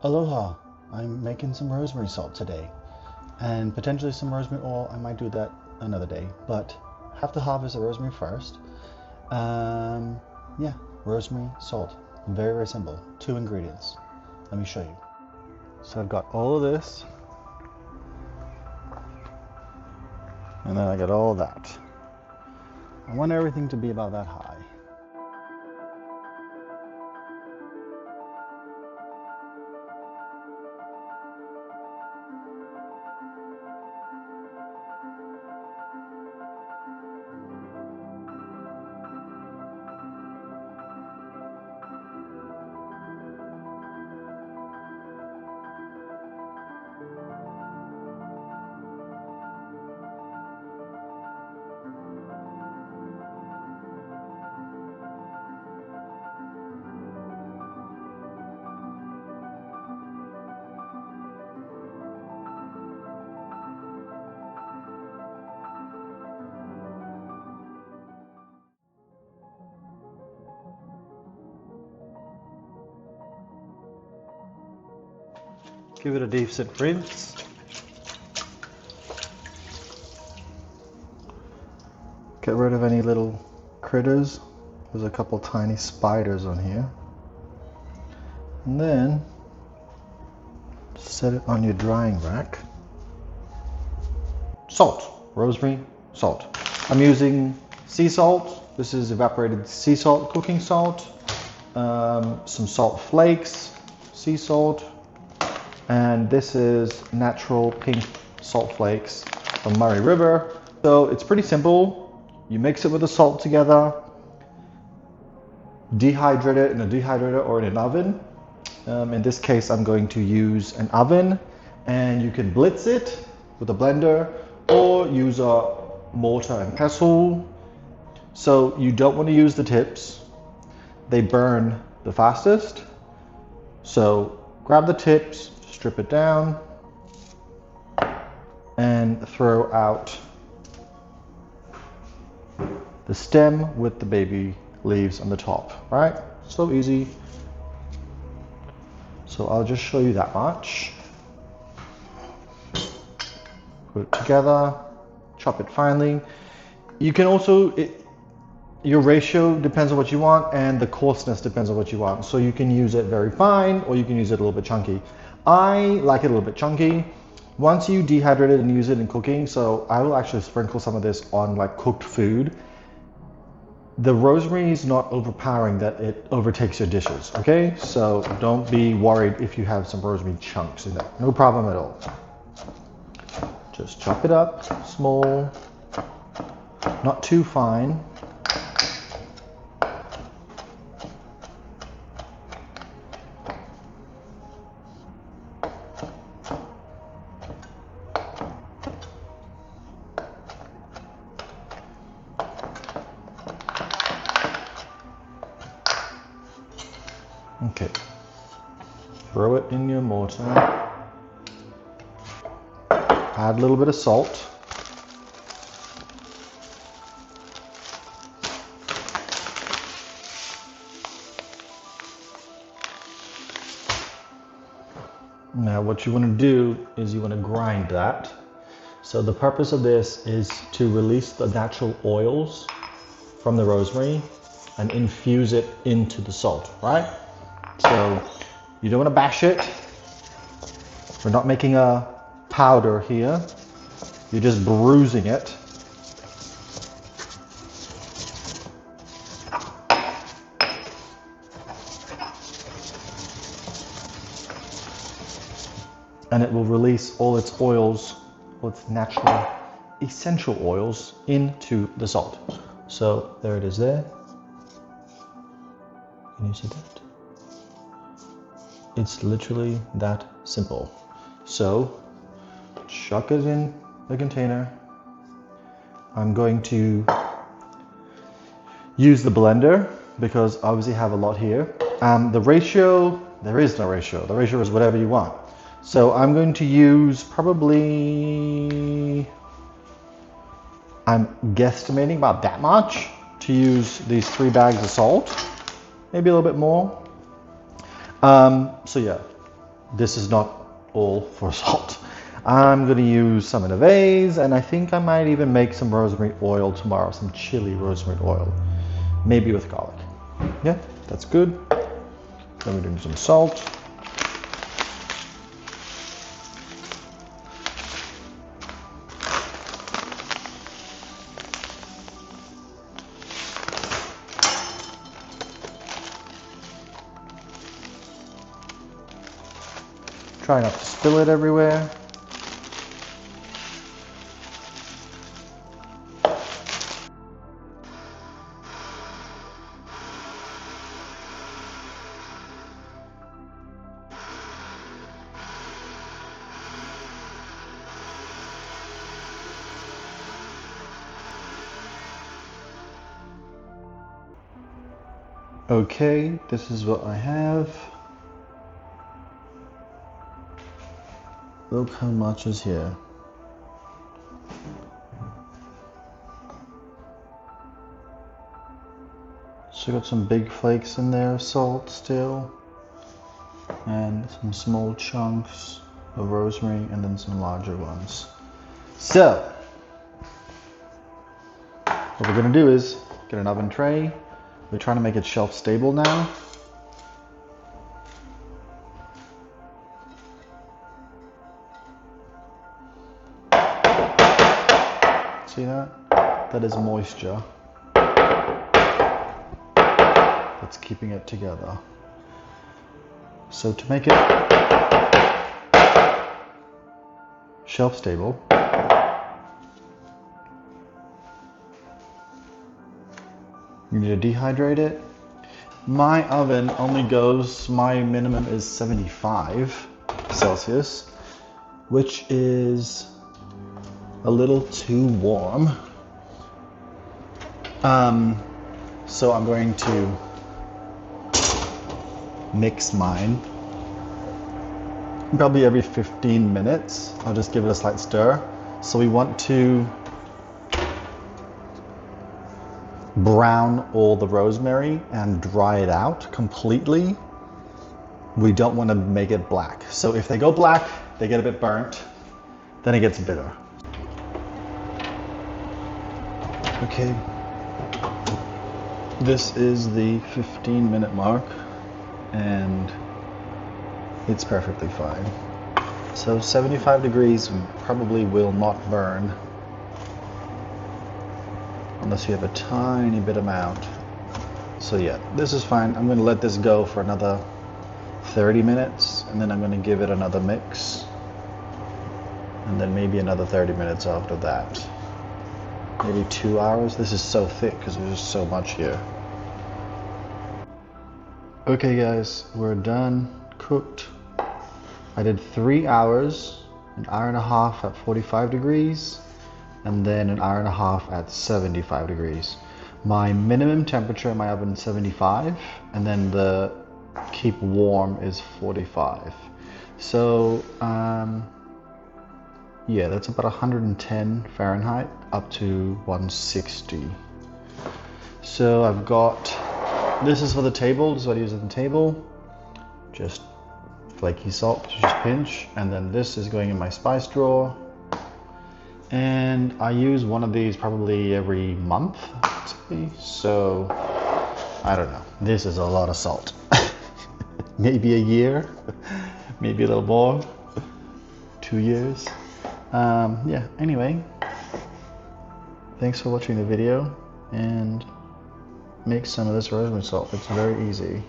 Aloha! I'm making some rosemary salt today, and potentially some rosemary oil. I might do that another day, but have to harvest the rosemary first. Yeah, rosemary salt. Very, very simple. 2 ingredients. Let me show you. So I've got all of this, and then I got all that. I want everything to be about that high. Give it a decent rinse. Get rid of any little critters. There's a couple tiny spiders on here. And then set it on your drying rack. Salt, rosemary salt. I'm using sea salt. This is evaporated sea salt, cooking salt. Some salt flakes, sea salt. And this is natural pink salt flakes from Murray River. So it's pretty simple. You mix it with the salt together, dehydrate it in a dehydrator or in an oven. In this case, I'm going to use an oven, and you can blitz it with a blender or use a mortar and pestle. So you don't want to use the tips. They burn the fastest. So grab the tips, strip it down, and throw out the stem with the baby leaves on the top, right? So easy. So I'll just show you that much. Put it together, chop it finely. You can also, your ratio depends on what you want, and the coarseness depends on what you want. So you can use it very fine, or you can use it a little bit chunky. I like it a little bit chunky. Once you dehydrate it and use it in cooking, so I will actually sprinkle some of this on like cooked food. The rosemary is not overpowering that it overtakes your dishes, okay? So don't be worried if you have some rosemary chunks in there. No problem at all. Just chop it up small, not too fine. Okay, throw it in your mortar, add a little bit of salt, now what you want to do is you want to grind that. So the purpose of this is to release the natural oils from the rosemary and infuse it into the salt, right? So you don't want to bash it. We're not making a powder here. You're just bruising it. And it will release all its oils, all its natural essential oils into the salt. So there it is there. Can you see that? It's literally that simple. So chuck it in the container. I'm going to use the blender because obviously I have a lot here. The ratio, there is no ratio. The ratio is whatever you want. So I'm going to use probably, I'm guesstimating about that much to use these 3 bags of salt, maybe a little bit more. So yeah, this is not all for salt. I'm gonna use some in a vase, and I think I might even make some rosemary oil tomorrow, some chili rosemary oil, maybe with garlic. Yeah, that's good. Then we're doing some salt. Try not to spill it everywhere. Okay, this is what I have. Look how much is here. So got some big flakes in there of salt still, and some small chunks of rosemary, and then some larger ones. So, what we're gonna do is get an oven tray. We're trying to make it shelf stable now. See that? That is moisture. That's keeping it together. So to make it shelf stable, you need to dehydrate it. My oven only goes, my minimum is 75 Celsius, which is a little too warm. So I'm going to mix mine. Probably every 15 minutes, I'll just give it a slight stir. So we want to brown all the rosemary and dry it out completely. We don't want to make it black. So if they go black, they get a bit burnt, then it gets bitter. Okay, this is the 15-minute mark, and it's perfectly fine. So 75 degrees probably will not burn unless you have a tiny bit amount. So yeah, this is fine. I'm going to let this go for another 30 minutes, and then I'm going to give it another mix, and then maybe another 30 minutes after that. Maybe 2 hours. This is so thick because there's just so much here. Okay guys, we're done, cooked. I did 3 hours, an hour and a half at 45 degrees, and then an hour and a half at 75 degrees. My minimum temperature in my oven is 75, and then the keep warm is 45. So yeah, that's about 110 Fahrenheit up to 160. So I've got, this is for the table, this is what I use at the table. Just flaky salt, just pinch, and then this is going in my spice drawer. And I use one of these probably every month, so I don't know. This is a lot of salt. Maybe a year, maybe a little more, 2 years. Yeah, anyway, thanks for watching the video, and make some of this rosemary salt. It's very easy.